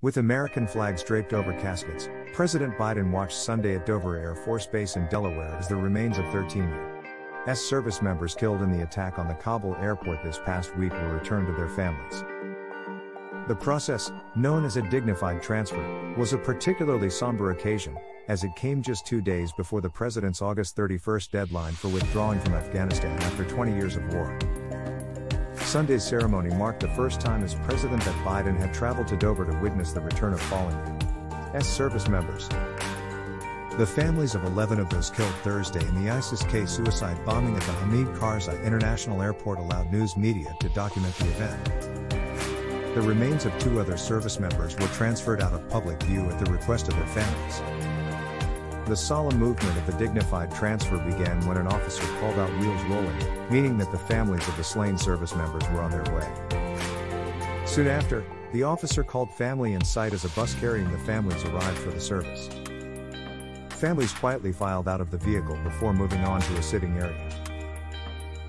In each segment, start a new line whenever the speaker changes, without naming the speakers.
With American flags draped over caskets, President Biden watched Sunday at Dover Air Force Base in Delaware as the remains of 13 U.S. service members killed in the attack on the Kabul airport this past week were returned to their families. The process, known as a dignified transfer, was a particularly somber occasion, as it came just 2 days before the president's August 31st deadline for withdrawing from Afghanistan after 20 years of war. Sunday's ceremony marked the first time as president that Biden had traveled to Dover to witness the return of fallen U.S. service members. The families of 11 of those killed Thursday in the ISIS-K suicide bombing at the Hamid Karzai International Airport allowed news media to document the event. The remains of 2 other service members were transferred out of public view at the request of their families. The solemn movement of the dignified transfer began when an officer called out "wheels rolling," meaning that the families of the slain service members were on their way. Soon after, the officer called "family in sight" as a bus carrying the families arrived for the service. Families quietly filed out of the vehicle before moving on to a sitting area.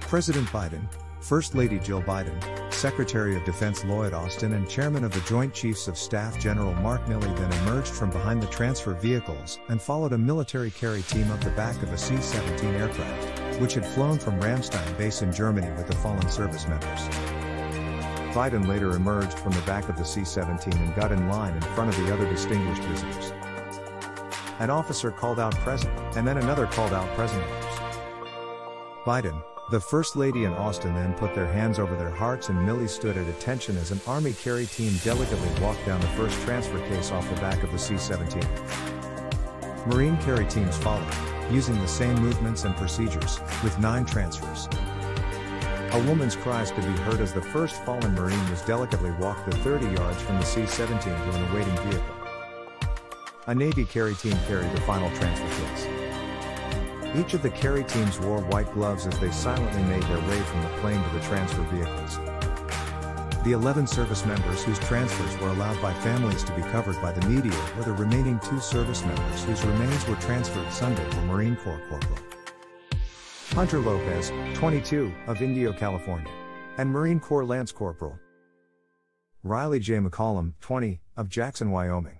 President Biden, First Lady Jill Biden, Secretary of Defense Lloyd and Chairman of the Joint Chiefs of Staff General Mark Milley then emerged from behind the transfer vehicles and followed a military carry team up the back of a C-17 aircraft, which had flown from Ramstein Base in Germany with the fallen service members. Biden later emerged from the back of the C-17 and got in line in front of the other distinguished visitors. An officer called out "Present," and then another called out "Present." Biden, the First Lady and Austin then put their hands over their hearts, and Milley stood at attention as an Army carry team delicately walked down the first transfer case off the back of the C-17. Marine carry teams followed, using the same movements and procedures, with 9 transfers. A woman's cries could be heard as the first fallen Marine was delicately walked the 30 yards from the C-17 to an awaiting vehicle. A Navy carry team carried the final transfer case. Each of the carry teams wore white gloves as they silently made their way from the plane to the transfer vehicles. The 11 service members whose transfers were allowed by families to be covered by the media were the remaining 2 service members whose remains were transferred Sunday were Marine Corps Corporal Hunter Lopez, 22, of Indio, California, and Marine Corps Lance Corporal Rylee J. McCollum, 20, of Jackson, Wyoming.